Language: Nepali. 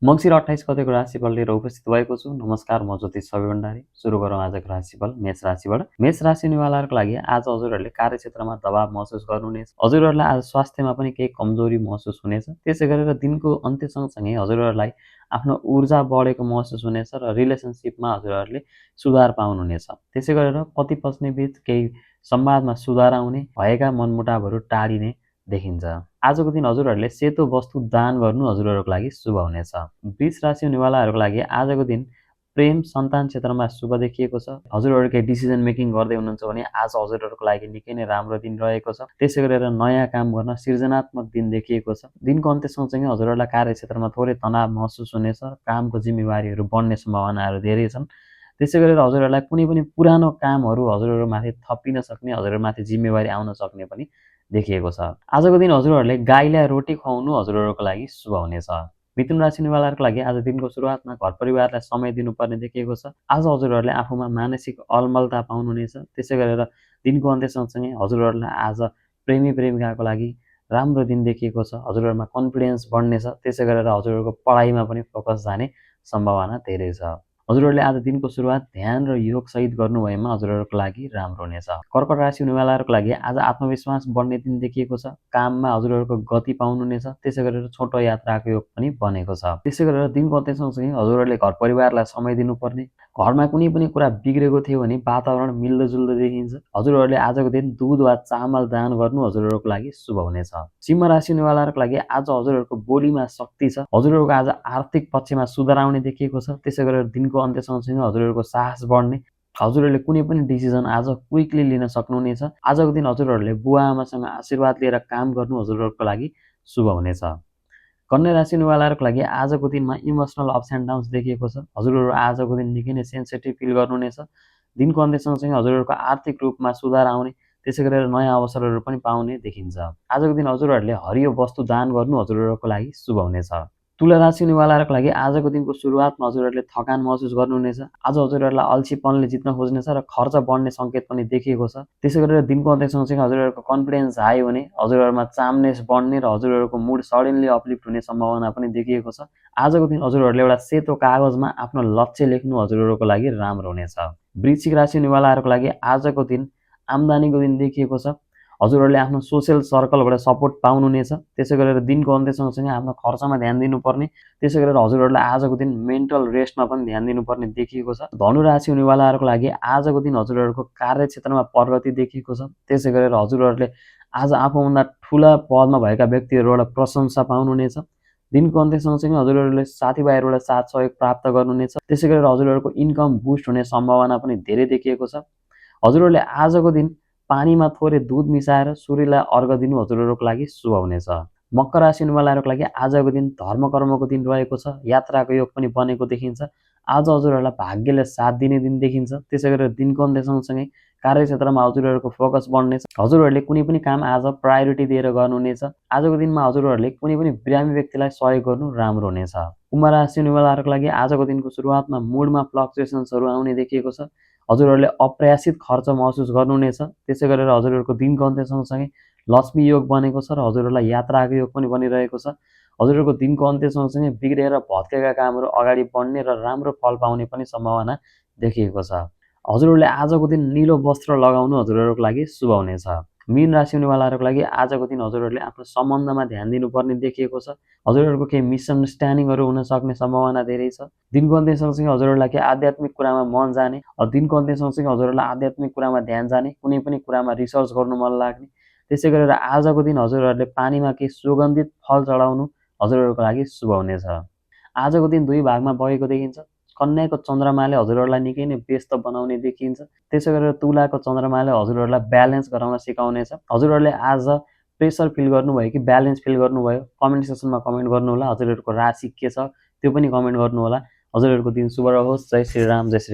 मङ्सिर 28 गतेको राशिफल लिएर उपस्थित भएको छु। नमस्कार, म ज्योतिष छवि भण्डारी। सुरु गरौँ आजको राशिफल मेष राशिबाट। मेष राशि हुनेवालाहरूको लागि आज हजुरहरूले कार्यक्षेत्रमा दबाव महसुस गर्नुहुनेछ। हजुरहरूलाई आज स्वास्थ्यमा पनि केही कमजोरी महसुस हुनेछ। त्यसै गरेर दिनको अन्त्य सँगसँगै हजुरहरूलाई आफ्नो ऊर्जा बढेको महसुस हुनेछ र रिलेसनसिपमा हजुरहरूले सुधार पाउनुहुनेछ। त्यसै गरेर पति पत्नी बीच केही संवादमा सुधार आउने, भएका मनमुटावहरू टाढिने देखिन्छ। आजको दिन हजुरहरूले सेतो वस्तु दान गर्नु हजुरहरूको लागि शुभ हुनेछ। वृष राशि हुनेवालाहरूको लागि आजको दिन प्रेम सन्तान क्षेत्रमा शुभ देखिएको छ। हजुरहरू केही डिसिजन मेकिङ गर्दै हुनुहुन्छ भने आज हजुरहरूको लागि निकै नै राम्रो दिन रहेको छ। त्यसै गरेर नयाँ काम गर्न सृजनात्मक दिन देखिएको छ। दिनको अन्त्य सँगसँगै हजुरहरूलाई कार्यक्षेत्रमा थोरै तनाव महसुस हुनेछ। कामको जिम्मेवारीहरू बढ्ने सम्भावनाहरू धेरै छन्। त्यसै गरेर हजुरहरूलाई कुनै पनि पुरानो कामहरू हजुरहरूमाथि थपिन सक्ने, हजुरहरूमाथि जिम्मेवारी आउन सक्ने पनि देखिएको छ। आजको दिन हजुरहरूले गाईलाई रोटी खुवाउनु हजुरहरूको लागि शुभ हुनेछ। मिथुन राशि हुनेवालाहरूको लागि आज दिनको सुरुवातमा घर परिवारलाई समय दिनुपर्ने देखिएको छ। आज हजुरहरूले आफूमा मानसिक अलमलता पाउनुहुनेछ। त्यसै गरेर दिनको अन्त्य सँगसँगै हजुरहरूलाई आज प्रेमी प्रेमिकाको लागि राम्रो दिन देखिएको छ। हजुरहरूमा कन्फिडेन्स बढ्नेछ। त्यसै गरेर हजुरहरूको पढाइमा पनि फोकस जाने सम्भावना धेरै छ। हजुरहरूले आज दिनको सुरुवात ध्यान र योगसहित गर्नुभएमा हजुरहरूको लागि राम्रो हुनेछ। कर्कट राशि हुनेवालाहरूको लागि आज आत्मविश्वास बढ्ने दिन देखिएको छ। काममा हजुरहरूको गति पाउनुहुनेछ। त्यसै गरेर छोटो यात्राको योग पनि बनेको छ। त्यसै गरेर दिनको अन्त्य सँगसँगै हजुरहरूले घर परिवारलाई समय दिनुपर्ने, घरमा कुनै पनि कुरा बिग्रेको थियो भने वातावरण मिल्दोजुल्दो देखिन्छ। हजुरहरूले आजको दिन दुध वा चामल दान गर्नु हजुरहरूको लागि शुभ हुनेछ। सिंह राशि हुनेवालाहरूको लागि आज हजुरहरूको बोलीमा शक्ति छ। हजुरहरूको आज आर्थिक पक्षमा सुधार आउने देखिएको छ। त्यसै गरेर दिनको अन्त्य सँगसँगै हजुरहरूको साहस बढ्ने, हजुरहरूले कुनै पनि डिसिजन आज क्विकली लिन सक्नुहुनेछ। आजको दिन हजुरहरूले बुवा आमासँग आशीर्वाद लिएर काम गर्नु हजुरहरूको लागि शुभ हुनेछ। कन्या राशि हुनेवालाहरूको लागि आजको दिनमा इमोसनल अप्स एन्ड डाउन्स देखिएको छ। हजुरहरू आजको दिन निकै नै सेन्सिटिभ फिल गर्नुहुनेछ। दिनको अन्त्य सँगसँगै हजुरहरूको आर्थिक रूपमा सुधार आउने, त्यसै गरेर नयाँ अवसरहरू पनि पाउने देखिन्छ। आजको दिन हजुरहरूले हरियो वस्तु दान गर्नु हजुरहरूको लागि शुभ हुनेछ। तुला राशि हुनेवालाहरूको लागि आजको दिनको सुरुवातमा हजुरहरूले थकान महसुस गर्नुहुनेछ। आज हजुरहरूलाई अल्छीपनले जित्न खोज्नेछ र खर्च बढ्ने सङ्केत पनि देखिएको छ। त्यसै गरेर दिनको अन्त्य सँगसँगै हजुरहरूको कन्फिडेन्स हाई हुने, हजुरहरूमा चामनेस बढ्ने र हजुरहरूको मुड सडनली अपलिफ्ट हुने सम्भावना पनि देखिएको छ। आजको दिन हजुरहरूले एउटा सेतो कागजमा आफ्नो लक्ष्य लेख्नु हजुरहरूको लागि राम्रो हुनेछ। वृश्चिक राशि हुनेवालाहरूको लागि आजको दिन आम्दानीको दिन देखिएको छ। हजुरहरूले आफ्नो सोसियल सर्कलबाट सपोर्ट पाउनुहुनेछ। त्यसै गरेर दिनको अन्त्य सँगसँगै आफ्नो खर्चमा ध्यान दिनुपर्ने, त्यसै गरेर हजुरहरूलाई आजको दिन मेन्टल रेस्टमा पनि ध्यान दिनुपर्ने देखिएको छ। धनु राशि हुनेवालाहरूको लागि आजको दिन हजुरहरूको कार्यक्षेत्रमा प्रगति देखिएको छ। त्यसै गरेर हजुरहरूले आज आफूभन्दा ठुला पदमा भएका व्यक्तिहरूबाट प्रशंसा पाउनुहुनेछ। दिनको अन्त्य सँगसँगै हजुरहरूले साथीभाइहरूबाट साथ सहयोग प्राप्त गर्नुहुनेछ। त्यसै गरेर हजुरहरूको इन्कम बुस्ट हुने सम्भावना पनि धेरै देखिएको छ। हजुरहरूले आजको दिन पानीमा थोरै दुध मिसाएर सूर्यलाई अर्घ दिनु हजुरहरूको लागि शुभ हुनेछ। मकर राशि हुनेवालाहरूको लागि आजको दिन धर्म कर्मको दिन रहेको छ। यात्राको योग पनि बनेको देखिन्छ। आज हजुरहरूलाई भाग्यले साथ दिने दिन देखिन्छ। त्यसै गरेर दिनको अन्त्य सँगसँगै कार्यक्षेत्रमा हजुरहरूको फोकस बढ्नेछ। हजुरहरूले कुनै पनि काम आज प्रायोरिटी दिएर गर्नुहुनेछ। आजको दिनमा हजुरहरूले कुनै पनि बिरामी व्यक्तिलाई सहयोग गर्नु राम्रो हुनेछ। कुम्भ राशि हुनेवालाहरूको लागि आजको दिनको सुरुवातमा मुडमा फ्लक्चुएसन्सहरू आउने देखिएको छ। हजुरहरूले अप्रत्याशित खर्च महसुस गर्नुहुनेछ। त्यसै गरेर हजुरहरूको दिनको अन्त्य सँगसँगै लक्ष्मी योग बनेको छ र हजुरहरूलाई यात्राको योग पनि बनिरहेको छ। हजुरहरूको दिनको अन्त्य सँगसँगै बिग्रेर भत्केका कामहरू अगाडि बढ्ने र राम्रो फल पाउने पनि सम्भावना देखिएको छ। हजुरहरूले आजको दिन निलो वस्त्र लगाउनु हजुरहरूको लागि शुभ हुनेछ। मीन राशि हुनेवालाहरूको लागि आजको दिन हजुरहरूले आफ्नो सम्बन्धमा ध्यान दिनुपर्ने देखिएको छ। हजुरहरूको केही मिसअन्डरस्ट्यान्डिङहरू हुन सक्ने सम्भावना धेरै छ। दिनको अन्त्य सँगसँगै हजुरहरूलाई केही आध्यात्मिक कुरामा मन जाने, दिनको अन्त्य सँगसँगै हजुरहरूलाई आध्यात्मिक कुरामा ध्यान जाने, कुनै पनि कुरामा रिसर्च गर्नु मन लाग्ने। त्यसै गरेर आजको दिन हजुरहरूले पानीमा केही सुगन्धित फल चढाउनु हजुरहरूको लागि शुभ हुनेछ। आजको दिन दुई भागमा बगेको देखिन्छ। कन्याको चन्द्रमाले हजुरहरूलाई निकै नै व्यस्त बनाउने देखिन्छ। त्यसै गरेर तुलाको चन्द्रमाले हजुरहरूलाई ब्यालेन्स गराउन सिकाउनेछ। हजुरहरूले आज प्रेसर फिल गर्नुभयो कि ब्यालेन्स फिल गर्नुभयो, कमेन्ट सेक्सनमा कमेन्ट गर्नुहोला। हजुरहरूको राशि के छ त्यो पनि कमेन्ट गर्नुहोला। हजुरहरूको दिन शुभ रहोस्। जय श्री राम, जय श्री